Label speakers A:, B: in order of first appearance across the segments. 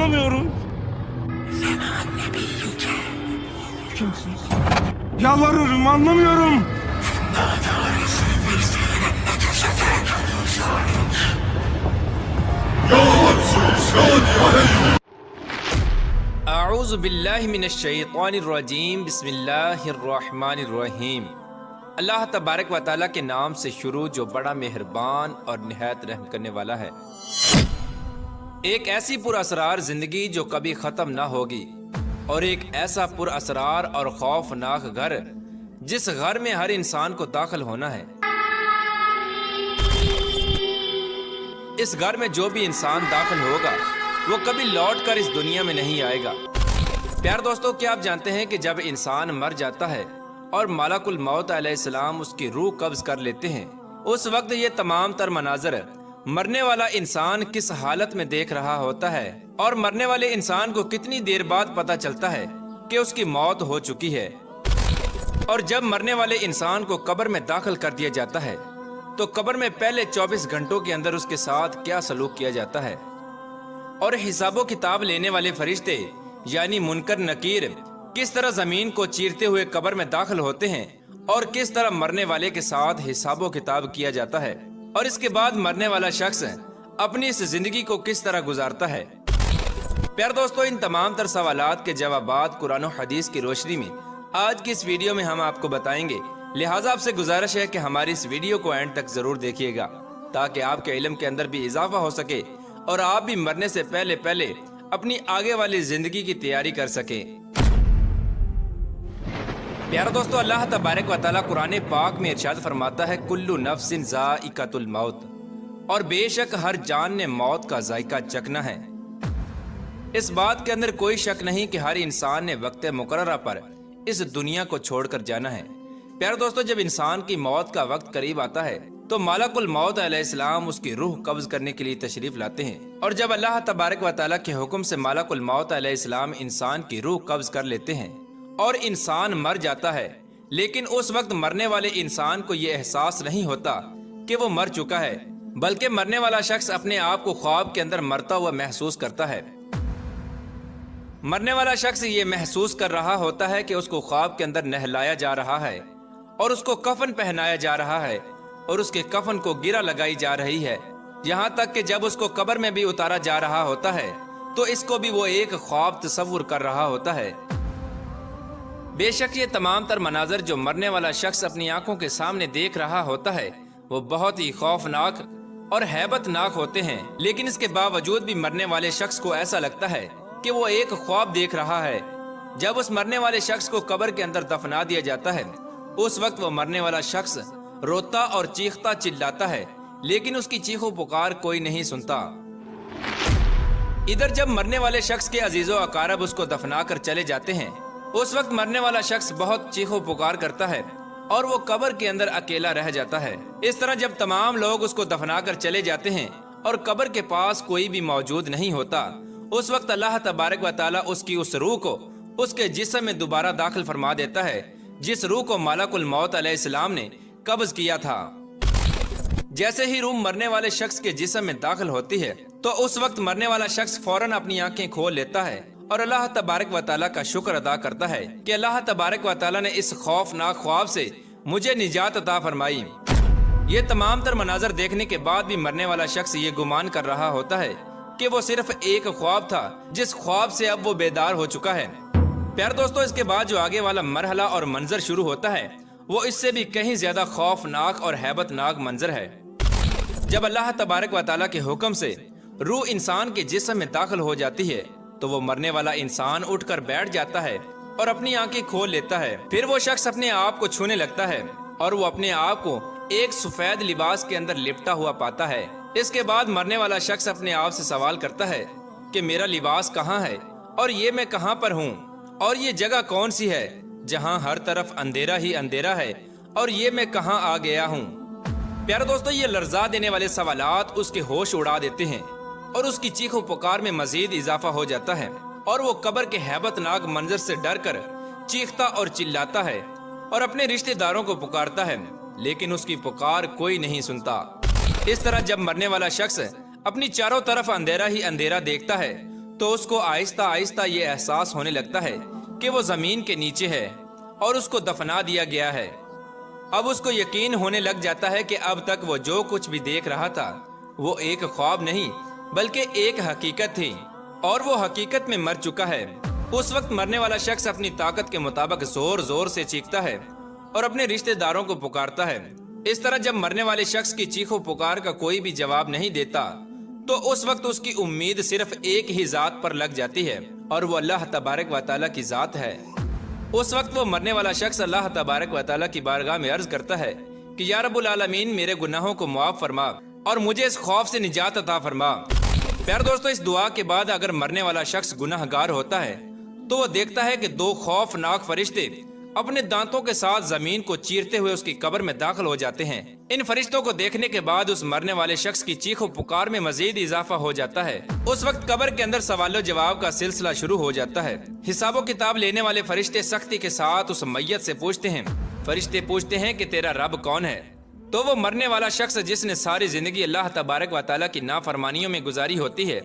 A: anlamıyorum. Kimsiniz? Yalvarırım, anlamıyorum.
B: اعوذ باللہ من الشیطان الرجیم بسم اللہ الرحمن الرحیم۔ اللہ تبارک و تعالیٰ کے نام سے شروع جو بڑا مہربان اور نہایت رحم کرنے والا ہے۔ ایک ایسی پر اسرار زندگی جو کبھی ختم نہ ہوگی، اور ایک ایسا پر اسرار اور خوفناک گھر جس گھر میں ہر انسان کو داخل ہونا ہے۔ اس گھر میں جو بھی انسان داخل ہوگا وہ کبھی لوٹ کر اس دنیا میں نہیں آئے گا۔ پیار دوستو، کیا آپ جانتے ہیں کہ جب انسان مر جاتا ہے اور ملک الموت علیہ السلام اس کی روح قبض کر لیتے ہیں، اس وقت یہ تمام تر مناظر مرنے والا انسان کس حالت میں دیکھ رہا ہوتا ہے، اور مرنے والے انسان کو کتنی دیر بعد پتہ چلتا ہے کہ اس کی موت ہو چکی ہے۔ اور جب مرنے والے انسان کو قبر میں داخل کر دیا جاتا ہے تو قبر میں پہلے 24 گھنٹوں کے اندر اس کے ساتھ کیا سلوک کیا جاتا ہے، اور حساب و کتاب لینے والے فرشتے یعنی منکر نکیر کس طرح زمین کو چیرتے ہوئے قبر میں داخل ہوتے ہیں، اور کس طرح مرنے والے کے ساتھ حساب و کتاب کیا جاتا ہے، اور اس کے بعد مرنے والا شخص اپنی اس زندگی کو کس طرح گزارتا ہے۔ پیار دوستو، ان تمام تر سوالات کے جوابات قرآن و حدیث کی روشنی میں آج کی اس ویڈیو میں ہم آپ کو بتائیں گے، لہٰذا آپ سے گزارش ہے کہ ہماری اس ویڈیو کو اینڈ تک ضرور دیکھیے گا تاکہ آپ کے علم کے اندر بھی اضافہ ہو سکے اور آپ بھی مرنے سے پہلے اپنی آگے والی زندگی کی تیاری کر سکیں۔ پیارا دوستو، اللہ تبارک و تعالیٰ قرآن پاک میں ارشاد فرماتا ہے کل نفس ذائقۃ الموت، اور بے شک ہر جان نے موت کا ذائقہ چکھنا ہے۔ اس بات کے اندر کوئی شک نہیں کہ ہر انسان نے وقت مقررہ پر اس دنیا کو چھوڑ کر جانا ہے۔ پیارا دوستو، جب انسان کی موت کا وقت قریب آتا ہے تو ملک الموت علیہ السلام اس کی روح قبض کرنے کے لیے تشریف لاتے ہیں، اور جب اللہ تبارک و تعالیٰ کے حکم سے ملک الموت علیہ السلام انسان کی روح قبض کر لیتے ہیں اور انسان مر جاتا ہے، لیکن اس وقت مرنے والے انسان کو یہ احساس نہیں ہوتا کہ وہ مر چکا ہے، بلکہ مرنے والا شخص اپنے آپ کو خواب کے اندر مرتا ہوا محسوس کرتا ہے۔ مرنے والا شخص یہ محسوس کر رہا ہوتا ہے کہ اس کو خواب کے اندر نہلایا جا رہا ہے، اور اس کو کفن پہنایا جا رہا ہے، اور اس کے کفن کو گرہ لگائی جا رہی ہے، یہاں تک کہ جب اس کو قبر میں بھی اتارا جا رہا ہوتا ہے تو اس کو بھی وہ ایک خواب تصور کر رہا ہوتا ہے۔ بے شک یہ تمام تر مناظر جو مرنے والا شخص اپنی آنکھوں کے سامنے دیکھ رہا ہوتا ہے وہ بہت ہی خوفناک اور ہیبت ناک ہوتے ہیں، لیکن اس کے باوجود بھی مرنے والے شخص کو ایسا لگتا ہے کہ وہ ایک خواب دیکھ رہا ہے۔ جب اس مرنے والے شخص کو قبر کے اندر دفنا دیا جاتا ہے اس وقت وہ مرنے والا شخص روتا اور چیختا چلاتا ہے، لیکن اس کی چیخو پکار کوئی نہیں سنتا۔ ادھر جب مرنے والے شخص کے عزیز و اقارب اس کو دفنا کر چلے جاتے ہیں اس وقت مرنے والا شخص بہت چیخو پکار کرتا ہے اور وہ قبر کے اندر اکیلا رہ جاتا ہے۔ اس طرح جب تمام لوگ اس کو دفنا کر چلے جاتے ہیں اور قبر کے پاس کوئی بھی موجود نہیں ہوتا، اس وقت اللہ تبارک و تعالیٰ اس کی اس روح کو اس کے جسم میں دوبارہ داخل فرما دیتا ہے جس روح کو ملک الموت علیہ السلام نے قبض کیا تھا۔ جیسے ہی روح مرنے والے شخص کے جسم میں داخل ہوتی ہے تو اس وقت مرنے والا شخص فوراً اپنی آنکھیں کھول لیتا ہے اور اللہ تبارک و تعالیٰ کا شکر ادا کرتا ہے کہ اللہ تبارک و تعالیٰ نے اس خوفناک خواب سے مجھے نجات عطا فرمائی۔ یہ تمام تر مناظر دیکھنے کے بعد بھی مرنے والا شخص یہ گمان کر رہا ہوتا ہے کہ وہ صرف ایک خواب تھا جس خواب سے اب وہ بیدار ہو چکا ہے۔ پیار دوستو، اس کے بعد جو آگے والا مرحلہ اور منظر شروع ہوتا ہے وہ اس سے بھی کہیں زیادہ خوفناک اور ہیبت ناک منظر ہے۔ جب اللہ تبارک و تعالیٰ کے حکم سے روح انسان کے جسم میں داخل ہو جاتی ہے تو وہ مرنے والا انسان اٹھ کر بیٹھ جاتا ہے اور اپنی آنکھیں کھول لیتا ہے۔ پھر وہ شخص اپنے آپ کو چھونے لگتا ہے اور وہ اپنے آپ کو ایک سفید لباس کے اندر لپٹا ہوا پاتا ہے۔ اس کے بعد مرنے والا شخص اپنے آپ سے سوال کرتا ہے کہ میرا لباس کہاں ہے، اور یہ میں کہاں پر ہوں، اور یہ جگہ کون سی ہے جہاں ہر طرف اندھیرا ہی اندھیرا ہے، اور یہ میں کہاں آ گیا ہوں۔ پیارے دوستو، یہ لرزا دینے والے سوالات اس کے ہوش اڑا دیتے ہیں اور اس کی چیخ و پکار میں مزید اضافہ ہو جاتا ہے، اور وہ قبر کے ہیبت ناک منظر سے ڈر کر چیختا اور چلاتا ہے اور اپنے رشتہ داروں کو پکارتا ہے، لیکن اس کی پکار کوئی نہیں سنتا۔ اس طرح جب مرنے والا شخص اپنی چاروں طرف اندھیرا ہی اندھیرا دیکھتا ہے تو اس کو آہستہ آہستہ یہ احساس ہونے لگتا ہے کہ وہ زمین کے نیچے ہے اور اس کو دفنا دیا گیا ہے۔ اب اس کو یقین ہونے لگ جاتا ہے کہ اب تک وہ جو کچھ بھی دیکھ رہا تھا وہ ایک خواب نہیں بلکہ ایک حقیقت تھی، اور وہ حقیقت میں مر چکا ہے۔ اس وقت مرنے والا شخص اپنی طاقت کے مطابق زور زور سے چیختا ہے اور اپنے رشتہ داروں کو پکارتا ہے۔ اس طرح جب مرنے والے شخص کی چیخ و پکار کا کوئی بھی جواب نہیں دیتا تو اس وقت اس کی امید صرف ایک ہی ذات پر لگ جاتی ہے، اور وہ اللہ تبارک و تعالیٰ کی ذات ہے۔ اس وقت وہ مرنے والا شخص اللہ تبارک و تعالیٰ کی بارگاہ میں عرض کرتا ہے کہ یا رب العالمین، میرے گناہوں کو معاف فرما اور مجھے اس خوف سے نجات عطا فرما۔ پیارے دوستو، اس دعا کے بعد اگر مرنے والا شخص گناہ گار ہوتا ہے تو وہ دیکھتا ہے کہ دو خوفناک فرشتے اپنے دانتوں کے ساتھ زمین کو چیرتے ہوئے اس کی قبر میں داخل ہو جاتے ہیں۔ ان فرشتوں کو دیکھنے کے بعد اس مرنے والے شخص کی چیخ و پکار میں مزید اضافہ ہو جاتا ہے۔ اس وقت قبر کے اندر سوال و جواب کا سلسلہ شروع ہو جاتا ہے۔ حساب و کتاب لینے والے فرشتے سختی کے ساتھ اس میت سے پوچھتے ہیں۔ فرشتے پوچھتے ہیں کہ تیرا رب کون ہے؟ تو وہ مرنے والا شخص جس نے ساری زندگی اللہ تبارک و تعالیٰ کی نافرمانیوں میں گزاری ہوتی ہے،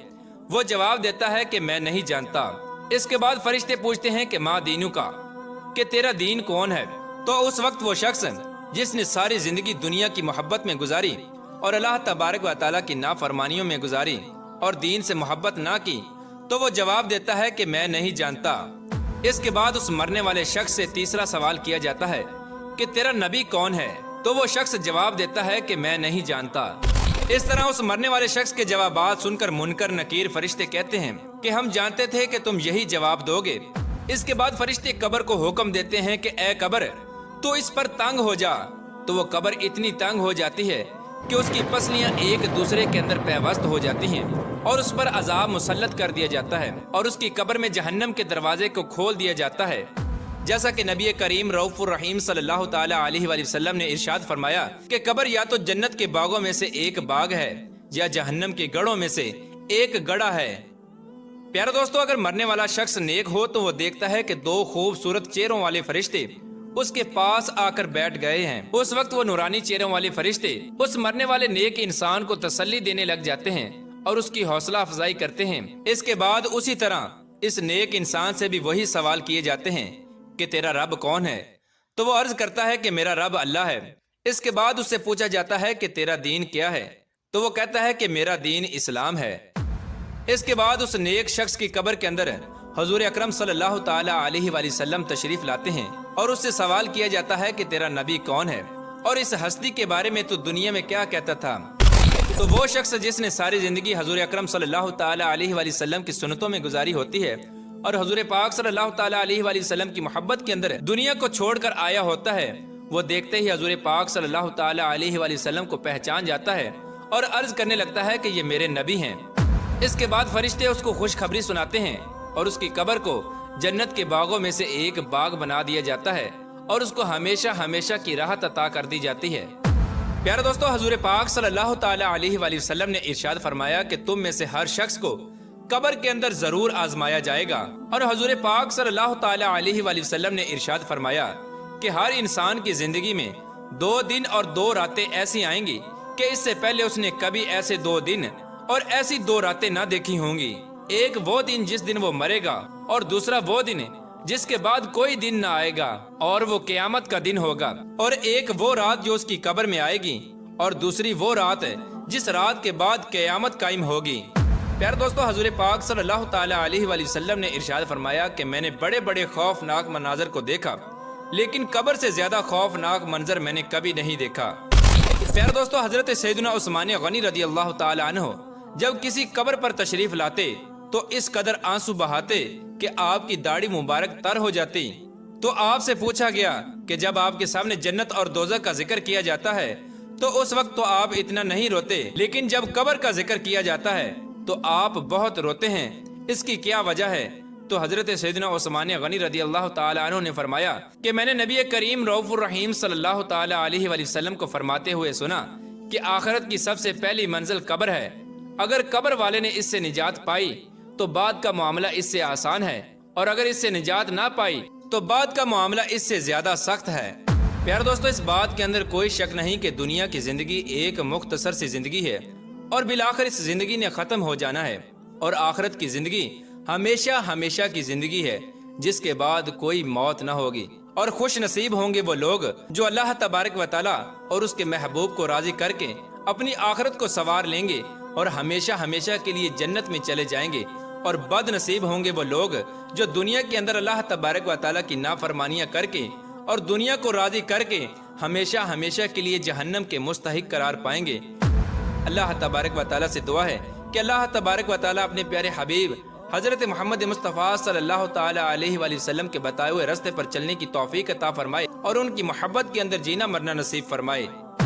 B: وہ جواب دیتا ہے کہ میں نہیں جانتا۔ اس کے بعد فرشتے پوچھتے ہیں کہ ماں دینو کا، کہ تیرا دین کون ہے؟ تو اس وقت وہ شخص جس نے ساری زندگی دنیا کی محبت میں گزاری اور اللہ تبارک و تعالیٰ کی نافرمانیوں میں گزاری اور دین سے محبت نہ کی، تو وہ جواب دیتا ہے کہ میں نہیں جانتا۔ اس کے بعد اس مرنے والے شخص سے تیسرا سوال کیا جاتا ہے کہ تیرا نبی کون ہے؟ تو وہ شخص جواب دیتا ہے کہ میں نہیں جانتا۔ اس طرح اس مرنے والے شخص کے جوابات سن کر منکر نکیر فرشتے کہتے ہیں کہ ہم جانتے تھے کہ تم یہی جواب دو گے۔ اس کے بعد فرشتے قبر کو حکم دیتے ہیں کہ اے قبر، تو اس پر تنگ ہو جا۔ تو وہ قبر اتنی تنگ ہو جاتی ہے کہ اس کی پسلیاں ایک دوسرے کے اندر پیوست ہو جاتی ہیں اور اس پر عذاب مسلط کر دیا جاتا ہے، اور اس کی قبر میں جہنم کے دروازے کو کھول دیا جاتا ہے، جیسا کہ نبی کریم رؤوف الرحیم صلی اللہ تعالی علیہ وآلہ وسلم نے ارشاد فرمایا کہ قبر یا تو جنت کے باغوں میں سے ایک باغ ہے یا جہنم کے گڑھوں میں سے ایک گڑھا ہے۔ پیارے دوستو، اگر مرنے والا شخص نیک ہو تو وہ دیکھتا ہے کہ دو خوبصورت چہروں والے فرشتے اس کے پاس آ کر بیٹھ گئے ہیں۔ اس وقت وہ نورانی چہروں والے فرشتے اس مرنے والے نیک انسان کو تسلی دینے لگ جاتے ہیں اور اس کی حوصلہ افزائی کرتے ہیں۔ اس کے بعد اسی طرح اس نیک انسان سے بھی وہی سوال کیے جاتے ہیں کہ تیرا رب کون ہے؟ تو وہ عرض کرتا ہے کہ میرا رب اللہ ہے۔ اس کے بعد اس سے پوچھا جاتا ہے کہ تیرا دین کیا ہے؟ تو وہ کہتا ہے کہ میرا دین اسلام ہے۔ اس کے بعد اس نیک شخص کی قبر کے اندر حضور اکرم صلی اللہ تعالی علیہ وآلہ وسلم تشریف لاتے ہیں اور اس سے سوال کیا جاتا ہے کہ تیرا نبی کون ہے اور اس ہستی کے بارے میں تو دنیا میں کیا کہتا تھا؟ تو وہ شخص جس نے ساری زندگی حضور اکرم صلی اللہ تعالی علیہ وآلہ وسلم کی سنتوں میں گزاری ہوتی ہے اور حضور پاک صلی اللہ تعالی علیہ وآلہ وسلم کی محبت کے اندر دنیا کو چھوڑ کر آیا ہوتا ہے، وہ دیکھتے ہی حضور پاک صلی اللہ تعالی علیہ وآلہ وسلم کو پہچان جاتا ہے اور عرض کرنے لگتا ہے کہ یہ میرے نبی ہیں۔ اس کے بعد فرشتے اس کو خوشخبری سناتے ہیں اور اس کی قبر کو جنت کے باغوں میں سے ایک باغ بنا دیا جاتا ہے اور اس کو ہمیشہ ہمیشہ کی راحت عطا کر دی جاتی ہے۔ پیارے دوستو، حضور پاک صلی اللہ تعالی علیہ وآلہ وسلم نے ارشاد فرمایا کہ تم میں سے ہر شخص کو قبر کے اندر ضرور آزمایا جائے گا، اور حضور پاک صلی اللہ تعالی علیہ وآلہ وسلم نے ارشاد فرمایا کہ ہر انسان کی زندگی میں 2 دن اور 2 راتیں ایسی آئیں گی کہ اس سے پہلے اس نے کبھی ایسے 2 دن اور ایسی 2 راتیں نہ دیکھی ہوں گی۔ ایک وہ دن جس دن وہ مرے گا، اور دوسرا وہ دن جس کے بعد کوئی دن نہ آئے گا اور وہ قیامت کا دن ہوگا، اور ایک وہ رات جو اس کی قبر میں آئے گی، اور دوسری وہ رات جس رات کے بعد قیامت قائم ہوگی۔ پیارے دوستو، حضور پاک صلی اللہ تعالی علیہ وآلہ وسلم نے ارشاد فرمایا کہ میں نے بڑے بڑے خوفناک مناظر کو دیکھا، لیکن قبر سے زیادہ خوفناک منظر میں نے کبھی نہیں دیکھا۔ پیارے دوستو، حضرت سیدنا عثمان غنی رضی اللہ تعالی عنہ جب کسی قبر پر تشریف لاتے تو اس قدر آنسو بہاتے کہ آپ کی داڑھی مبارک تر ہو جاتی۔ تو آپ سے پوچھا گیا کہ جب آپ کے سامنے جنت اور دوزخ کا ذکر کیا جاتا ہے تو اس وقت تو آپ اتنا نہیں روتے، لیکن جب قبر کا ذکر کیا جاتا ہے تو آپ بہت روتے ہیں، اس کی کیا وجہ ہے؟ تو حضرت سیدنا عثمان غنی رضی اللہ تعالی عنہ نے فرمایا کہ میں نے نبی کریم رؤوف الرحیم صلی اللہ تعالی علیہ وآلہ وسلم کو فرماتے ہوئے سنا کہ آخرت کی سب سے پہلی منزل قبر ہے۔ اگر قبر والے نے اس سے نجات پائی تو بعد کا معاملہ اس سے آسان ہے، اور اگر اس سے نجات نہ پائی تو بعد کا معاملہ اس سے زیادہ سخت ہے۔ پیارے دوستو، اس بات کے اندر کوئی شک نہیں کہ دنیا کی زندگی ایک مختصر سی زندگی ہے اور بالآخر اس زندگی نے ختم ہو جانا ہے، اور آخرت کی زندگی ہمیشہ ہمیشہ کی زندگی ہے جس کے بعد کوئی موت نہ ہوگی، اور خوش نصیب ہوں گے وہ لوگ جو اللہ تبارک و تعالی اور اس کے محبوب کو راضی کر کے اپنی آخرت کو سنوار لیں گے اور ہمیشہ ہمیشہ کے لیے جنت میں چلے جائیں گے، اور بد نصیب ہوں گے وہ لوگ جو دنیا کے اندر اللہ تبارک و تعالی کی نافرمانیاں کر کے اور دنیا کو راضی کر کے ہمیشہ ہمیشہ کے لیے جہنم کے مستحق قرار پائیں گے۔ اللہ تبارک و تعالی سے دعا ہے کہ اللہ تبارک و تعالی اپنے پیارے حبیب حضرت محمد مصطفیٰ صلی اللہ تعالی علیہ وآلہ وسلم کے بتائے ہوئے راستے پر چلنے کی توفیق عطا فرمائے اور ان کی محبت کے اندر جینا مرنا نصیب فرمائے۔